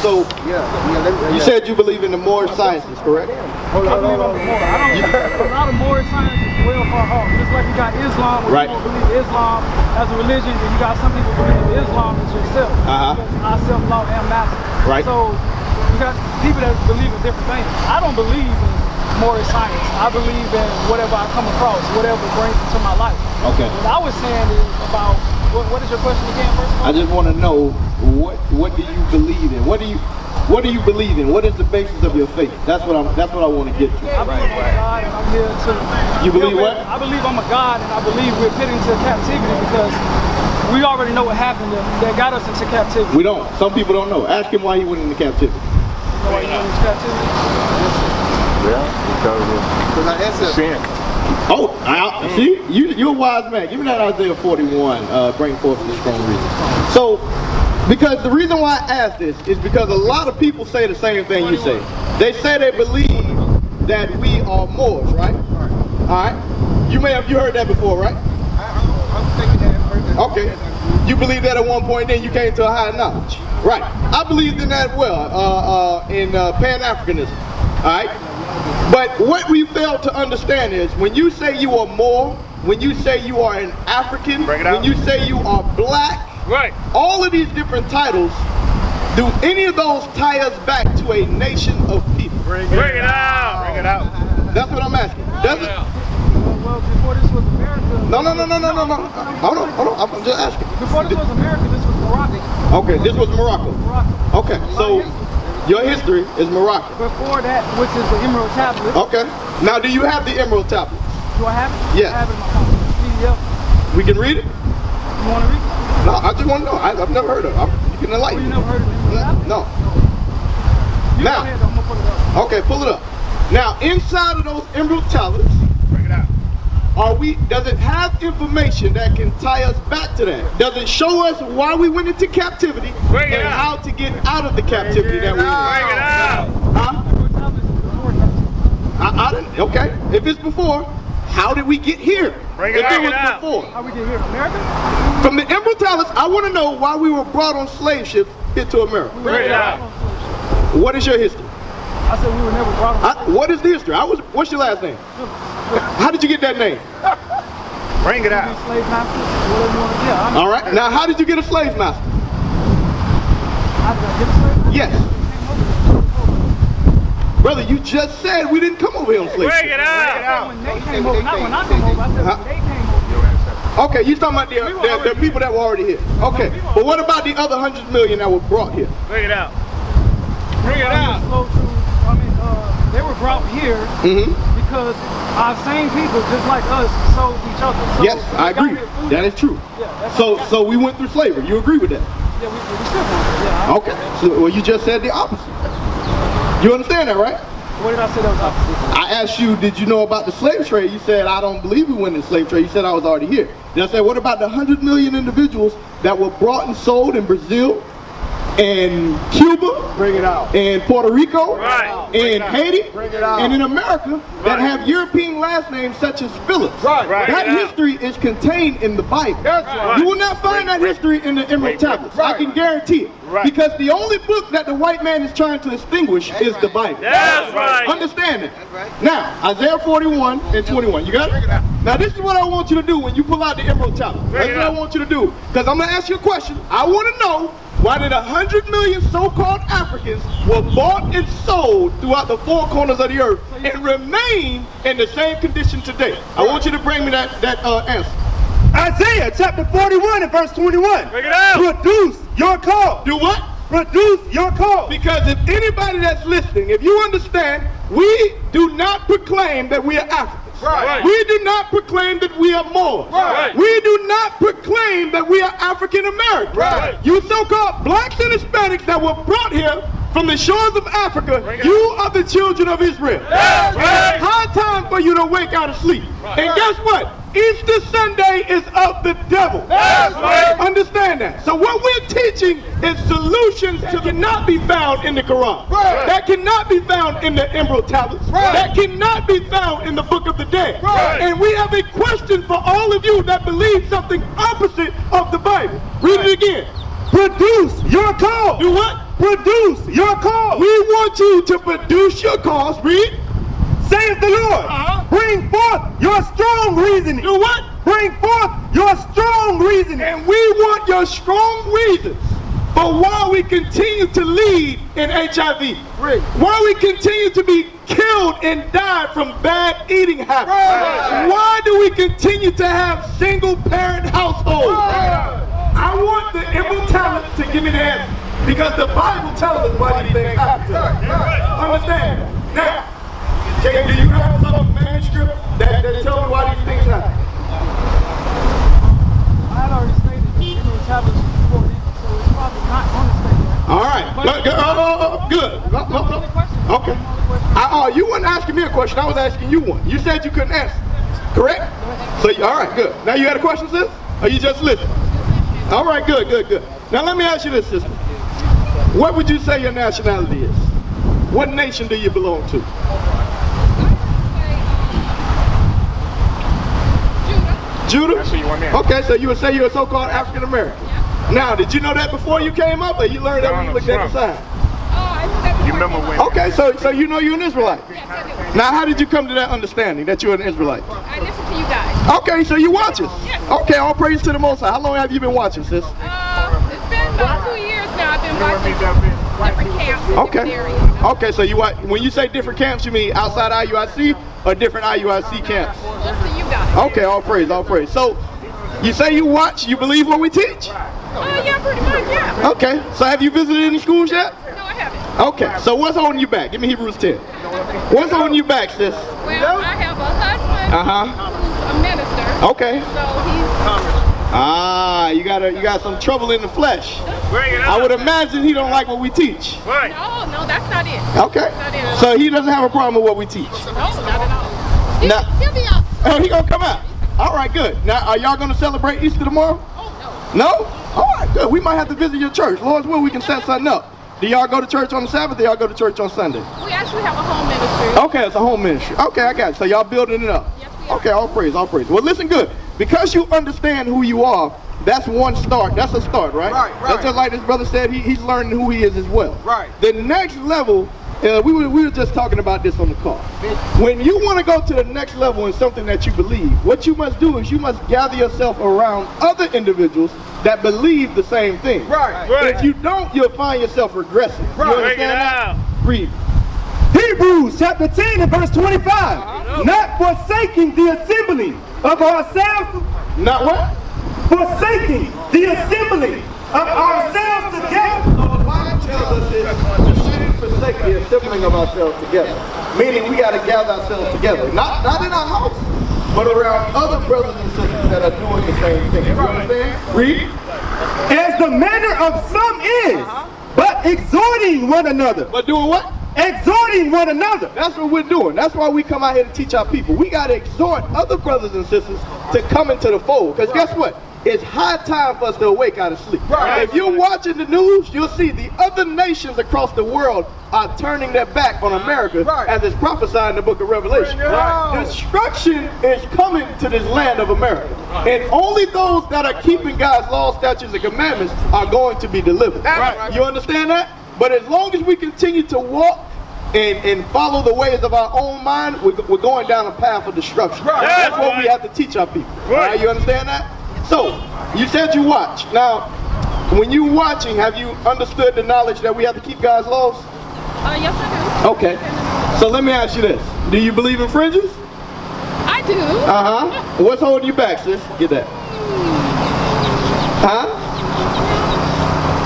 So you said you believe in the moral sciences, correct? I believe I'm a moral. A lot of moral science is well far off. Just like you got Islam, where you don't believe Islam as a religion, and you got some people who believe Islam is yourself. I self-law and master. Right. So you got people that believe in different things. I don't believe in moral science. I believe in whatever I come across, whatever brings into my life. Okay. What I was saying is about, what is your question again, first of all? I just want to know, what do you believe in? What do you believe in? What is the basis of your faith? That's what I want to get to. I believe I'm a God, and I'm here to. You believe what? I believe I'm a God, and I believe we're put into captivity because we already know what happened that got us into captivity. We don't. Some people don't know. Ask him why he went into captivity. You know why he went into captivity? Yeah, because of sin. Oh, see, you're a wise man. Give me that Isaiah 41. Bring forth the strong reason. So, because the reason why I ask this is because a lot of people say the same thing you say. They say they believe that we are Moors, right? All right. You heard that before, right? I'm thinking that. Okay. You believe that at one point, then you came to a higher knowledge. Right. I believed in that in Pan-Africanism. All right. But what we fail to understand is when you say you are Moor, when you say you are an African, when you say you are black, all of these different titles, do any of those tie us back to a nation of people? Bring it out. Bring it out. That's what I'm asking. Does it? Well, before this was America. No. Hold on. I'm just asking. Before this was America, this was Morocco. Okay, this was Morocco. Okay, so your history is Morocco. Before that, which is the Emerald Tablet. Okay. Now, do you have the Emerald Tablet? Do I have it? Yeah. I have it in my phone. PDF. We can read it? You want to read it? No, I just want to know. I've never heard of it. You can enlighten me. You never heard of it? No. You Now, go ahead, I'm going to put it up. Okay, pull it up. Now, inside of those Emerald Tablets, Bring it out. does it have information that can tie us back to that? Does it show us why we went into captivity and how to get out of the captivity that we Bring it out. Huh? I didn't. Okay. If it's before, how did we get here? Bring it if it was out. before. How we get here? America? From the Emerald Tablets, I want to know why we were brought on slave ships here to America. Bring it out. What is your history? I said we were never brought on. What is the history? What's your last name? How did you get that name? Bring it out. Slave masters, whatever you want to get. All right. Now, how did you get a slave master? How did I get a slave master? Yes. Brother, you just said we didn't come over here on slave. Bring it out. When they came over, not when I came over, I said when they came over. Okay, you're talking about the people that were already here. Okay, but what about the other 100 million that were brought here? Bring it out. Bring it out. They were brought here because our same people, just like us, sold each other. So yes, I agree. That is true. Yeah, so we went through slavery. You agree with that? Yeah, we still went. Yeah. Okay. So, well, you just said the opposite. You understand that, right? What did I say that was opposite? I asked you, did you know about the slave trade? You said, I don't believe we went in the slave trade. You said I was already here. Then I said, what about the 100 million individuals that were brought and sold in Brazil, and Cuba, Bring it out. and Puerto Rico, Right. and Haiti, Bring it out. and in America that have European last names such as Phillips? Right. That Bring it out. history is contained in the Bible. That's right. You will not find that history in the Emerald Tablets. I can guarantee it. Right. Because the only book that the white man is trying to extinguish is the Bible. That's right. Understand it. Now, Isaiah 41 and 21. You got it? Now, this is what I want you to do when you pull out the Emerald Tablet. That's what I want you to do. Because I'm going to ask you a question. I want to know, why did 100 million so-called Africans were bought and sold throughout the four corners of the earth and remain in the same condition today? I want you to bring me that answer. Isaiah chapter 41 and verse 21. Bring it out. Produce your cause. Do what? Produce your cause. Because if anybody that's listening, if you understand, we do not proclaim that we are Africans. Right. We do not proclaim that we are Moors. Right. We do not proclaim that we are African Americans. Right. You so-called blacks and Hispanics that were brought here from the shores of Africa, you are the children of Israel. That's right. It's high time for you to wake out of sleep. Right. And guess what? Easter Sunday is of the devil. That's right. Understand that. So what we're teaching is solutions that cannot be found in the Quran. Right. That cannot be found in the Emerald Tablets. Right. That cannot be found in the Book of the Dead. Right. And we have a question for all of you that believe something opposite of the Bible. Read it again. Produce your cause. Do what? produce your cause. We want you to produce your cause. Read. Saith the Lord. Bring forth your strong reasoning. Do what? Bring forth your strong reasoning. And we want your strong reasons for why we continue to lead in HIV. Why we continue to be killed and die from bad eating habits. Why do we continue to have single parent households? I want the immortality to give me the answer. Because the Bible tells us why these things happen to us. Understand? Now, do you have some manuscript that tell me why these things happen? I had already stated that it was established before then, so it's probably not on the statement. All right. Good. Okay. You weren't asking me a question. I was asking you one. You said you couldn't answer. Correct? So, all right, good. Now you had a question, sis? Or you just listening? All right, good. Now let me ask you this, sister. What would you say your nationality is? What nation do you belong to? Judah? That's what you want me to. Okay, so you would say you're a so-called African American. Yeah. Now, did you know that before you came up, or you learned that when you looked at the sign? I knew that before. You remember when? Okay, so you know you're an Israelite. Yes, I do. Now, how did you come to that understanding that you're an Israelite? I listen to you guys. Okay, so you watch us. Yes. Okay, all praise to the Most High. How long have you been watching, sis? It's been about 2 years now. I've been watching different camps in different areas. Okay, so you watch, when you say different camps, you mean outside IUIC or different IUIC camps? Listen to you guys. Okay, all praise, all praise. So, you say you watch, you believe what we teach? Yeah, pretty much, yeah. Okay, so have you visited any schools yet? No, I haven't. Okay, so what's holding you back? Give me Hebrews 10. What's holding you back, sis? Well, I have a husband who's a minister. Okay. So You got some trouble in the flesh. Bring it I up. would imagine he don't like what we teach. Right. no, that's not it. Okay. Not it. So he doesn't have a problem with what we teach. No, not at all. Now, He'll be out. oh, he gonna come out. All right, good. Now, are y'all gonna celebrate Easter tomorrow? Oh, No? All right, good. We might have to visit your church. Lord's will, we can set something up. Do y'all go to church on the Sabbath or y'all go to church on Sunday? no. We actually have a home ministry. Okay, it's a home ministry. Okay, I got it. So y'all building it up. Yes, we are. Okay, all praise, all praise. Well, listen good. Because you understand who you are, that's one start. That's a start, right? Right. That's just like this brother said, he's learning who he is as well. Right. The next level, we were just talking about this on the car. When you want to go to the next level in something that you believe, what you must do is you must gather yourself around other individuals that believe the same thing. Right. If you don't, you'll find yourself regressing. You Bring it understand that? out. Read. Hebrews chapter 10 and verse 25. Not forsaking the assembling of ourselves. Not what? Forsaking the assembling of ourselves together. So the Bible tells us this, we shouldn't forsake the assembling of ourselves together. Meaning we got to gather ourselves together. Not in our house, but around other brothers and sisters that are doing the same thing. You understand? Read. As the manner of some is, but exhorting one another. But doing what? Exhorting one another. That's what we're doing. That's why we come out here to teach our people. We got to exhort other brothers and sisters to come into the fold. Because guess what? It's high time for us to awake out of sleep. Right. If you're watching the news, you'll see the other nations across the world are turning their back on America, Right. as it's prophesied in the book of Revelation. Right. Destruction is coming to this land of America. And only those that are keeping God's laws, statutes, and commandments are going to be delivered. Right. You understand that? But as long as we continue to walk and follow the ways of our own mind, we're going down a path of destruction. Right. That's Yes, what we right. have to teach our people. Right. All right, you understand that? So, you said you watch. Now, when you watching, have you understood the knowledge that we have to keep God's laws? Yes, I do. Okay. So let me ask you this. Do you believe in fringes? I do. Uh-huh. What's holding you back, sis? Get that. Huh?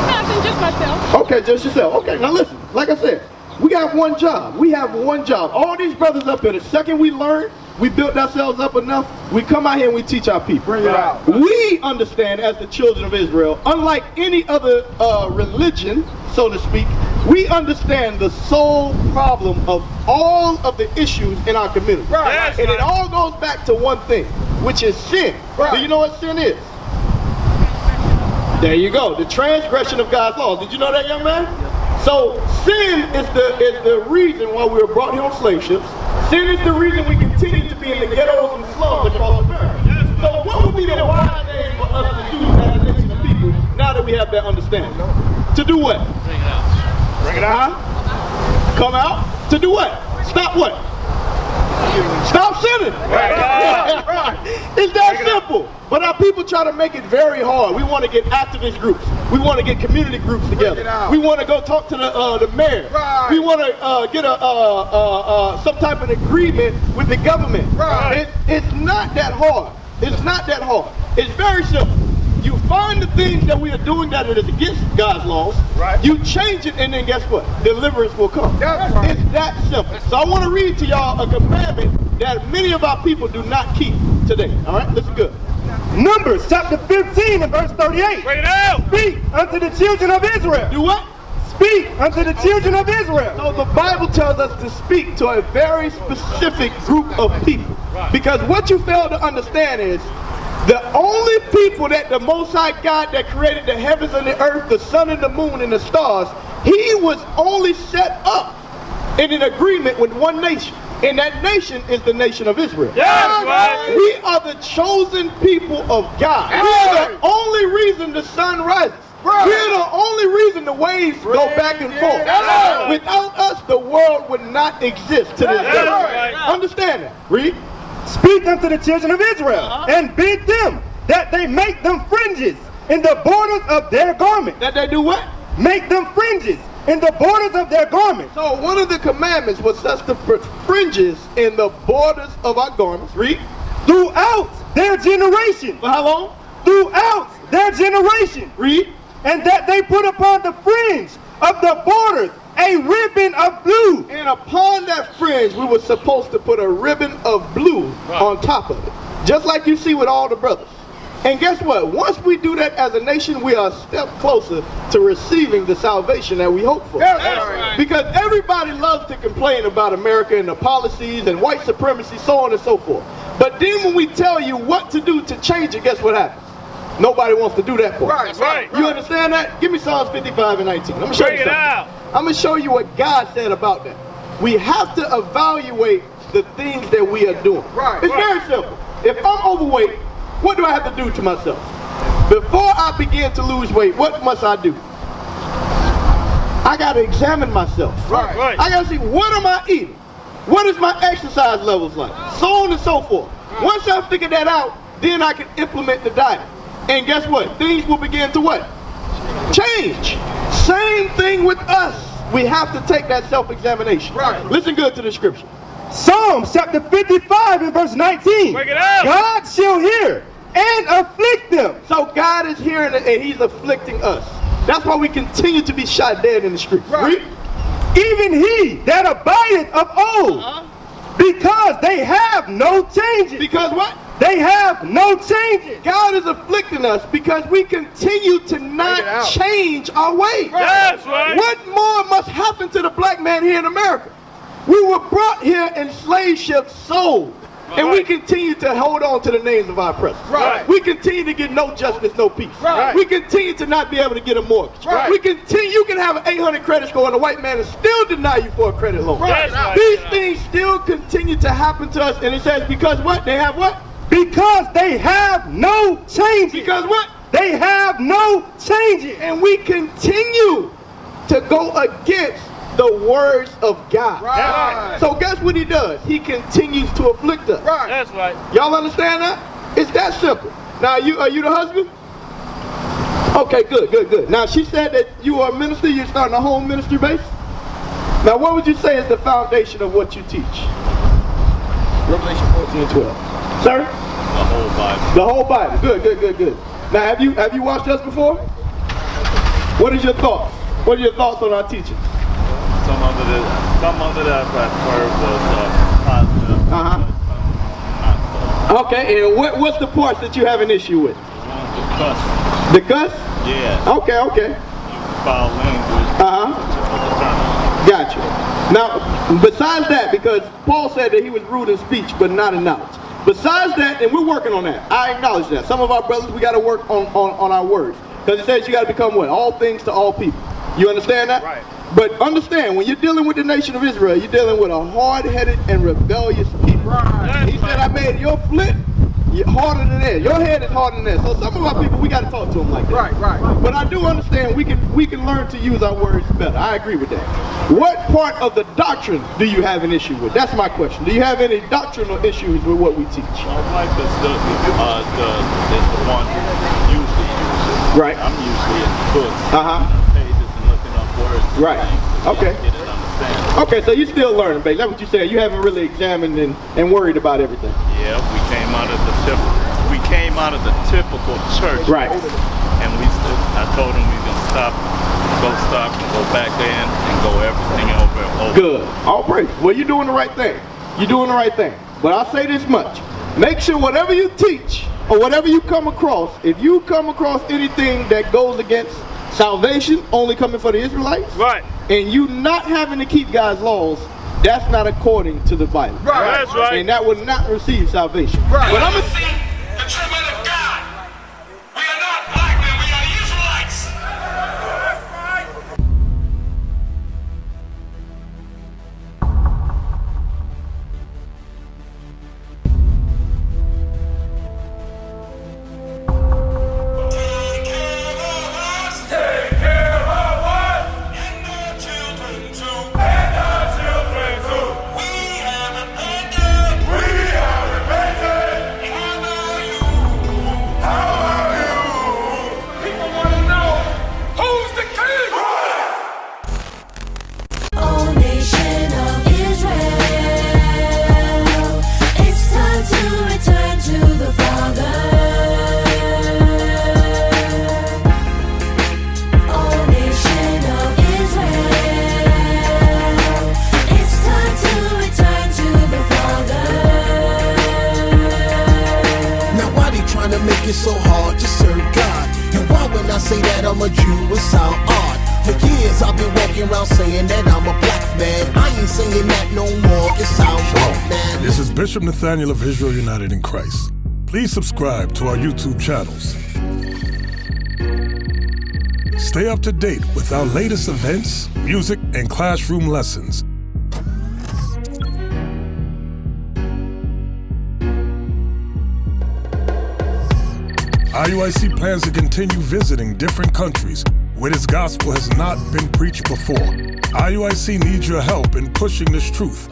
Nothing, just myself. Okay, just yourself. Okay, now listen. Like I said, we have one job. We have one job. All these brothers up here, the second we learn, we built ourselves up enough, we come out here and we teach our people. Bring it out. We understand as the children of Israel, unlike any other religion, so to speak, we understand the sole problem of all of the issues in our community. Right. Yes, And it right. all goes back to one thing, which is sin. Right. Do you know what sin is? There you go, the transgression of God's laws. Did you know that, young man? So sin is the reason why we were brought here on slave ships. Sin is the reason we continue to be in the ghettos and slums across America. So what would be the wise thing for us to do as a nation of people now that we have that understanding? To do what? Bring it out. Come out to do what? Stop what? Stop sinning. Right. It's that simple. But our people try to make it very hard. We want to get activist groups. We want to get community groups together. We want to go talk to the mayor. Right. We want to get some type of agreement with the government. Right. It's not that hard. It's not that hard. It's very simple. You find the things that we are doing that is against God's laws. Right. You change it, and then guess what? Deliverance will come. That's right. It's that simple. So I want to read to y'all a commandment that many of our people do not keep today. All right, listen good. Numbers chapter 15 and verse 38. Bring it out. Speak unto the children of Israel. Do what? Speak unto the children of Israel. So the Bible tells us to speak to a very specific group of people. Because what you fail to understand is the only people that the Most High God that created the heavens and the earth, the sun and the moon and the stars, he was only set up in an agreement with one nation. And that nation is the nation of Israel. That's right. We are the chosen people of God. We are the only reason the sun rises. Right. We're the only reason the waves go back and forth. Right. Without us, the world would not exist to this day. Right. Understand that? Read. Speak unto the children of Israel, and bid them that they make them fringes in the borders of their garments. That they do what? Make them fringes in the borders of their garments. So one of the commandments was us to put fringes in the borders of our garments. Read. Throughout their generation. For how long? Throughout their generation. Read. And that they put upon the fringe of the borders a ribbon of blue. And upon that fringe, we were supposed to put a ribbon of blue on top of it. Just like you see with all the brothers. And guess what? Once we do that as a nation, we are a step closer to receiving the salvation that we hope for. That's right. Because everybody loves to complain about America and the policies and white supremacy, so on and so forth. But then when we tell you what to do to change it, guess what happens? Nobody wants to do that for us. Right. You understand that? Give me Psalms 55 and 19. I'm going to show Bring you it something. out. I'm going to show you what God said about that. We have to evaluate the things that we are doing. Right. It's very simple. If I'm overweight, what do I have to do to myself? Before I begin to lose weight, what must I do? I got to examine myself. Right. I got to see, what am I eating? What is my exercise levels like? So on and so forth. Once I figure that out, then I can implement the diet. And guess what? Things will begin to what? Change. Same thing with us. We have to take that self-examination. Right. Listen good to the scripture. Psalms chapter 55 and verse 19. Bring it out. God shall hear and afflict them. So God is hearing it and he's afflicting us. That's why we continue to be shot dead in the streets. Right. Read. Even he that abideth of old, because they have no changes. Because what? They have no changes. God is afflicting us because we continue to not change our ways. That's right. What more must happen to the black man here in America? We were brought here in slave ships, sold. And we continue to hold on to the names of our oppressors. Right. We continue to get no justice, no peace. Right. We continue to not be able to get a mortgage. Right. We continue, you can have an 800 credit score and a white man and still deny you for a credit loan. That's right. These things still continue to happen to us, and it says because what? They have what? Because they have no changes. Because what? They have no changes. And we continue to go against the words of God. Right. So guess what he does? He continues to afflict us. Right. That's right. Y'all understand that? It's that simple. Now, are you the husband? Okay, good. Now, she said that you are a minister, you're starting a home ministry base. Now, what would you say is the foundation of what you teach? Revelation 14 and 12. Sir? The whole Bible. The whole Bible. Good. Now, have you watched us before? What is your thoughts? What are your thoughts on our teaching? Some of it I've heard was positive. Okay, and what's the parts that you have an issue with? The cuss. The cuss? Yeah. Okay. Foul language. Gotcha. Now, besides that, because Paul said that he was rude in speech, but not in knowledge. Besides that, and we're working on that. I acknowledge that. Some of our brothers, we got to work on our words. Because it says you got to become what? All things to all people. You understand that? Right. But understand, when you're dealing with the nation of Israel, you're dealing with a hard-headed and rebellious people. Right. He said, I made your flint harder than that. Your head is harder than that. So some of our people, we got to talk to them like that. Right. But I do understand we can learn to use our words better. I agree with that. What part of the doctrine do you have an issue with? That's my question. Do you have any doctrinal issues with what we teach? Like the one usually uses. Right. I'm usually in the book. Pages and looking up words. Right. Okay. Get an understanding. Okay, so you're still learning, babe. That's what you said. You haven't really examined and worried about everything. Yeah, we came out of the typical church. Right. And I told him we gonna stop and go back in and go everything over and over. Good. All praise. Well, you're doing the right thing. You're doing the right thing. But I'll say this much. Make sure whatever you teach or whatever you come across, if you come across anything that goes against salvation only coming for the Israelites, Right. and you not having to keep God's laws, that's not according to the Bible. Right. That's right. And that will not receive salvation. Right. But I'm the treatment of God. We are not black men, we are Israelites. That's right. Take care of us. Take care of us. And our children too. And our children too. We have repented. We have repented. How are you? How are you? People want to know who's the king. Oh, nation of Israel, it's time to return to the Father. Oh, nation of Israel, it's time to return to the Father. Now why they trying to make it so hard to serve God? And why when I say that I'm a Jew, it sound odd? For years I've been walking around saying that I'm a black man. I ain't saying that no more, it sound wrong, man. This is Bishop Nathaniel of Israel United in Christ. Please subscribe to our YouTube channels. Stay up to date with our latest events, music, and classroom lessons. IUIC plans to continue visiting different countries where this gospel has not been preached before. IUIC needs your help in pushing this truth.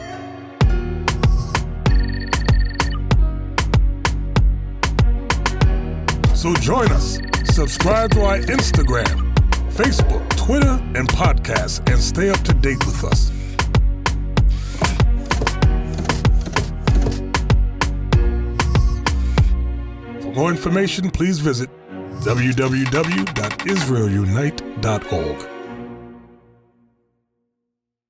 So join us. Subscribe to our Instagram, Facebook, Twitter, and podcast, and stay up to date with us. For more information, please visit www.israelunite.org.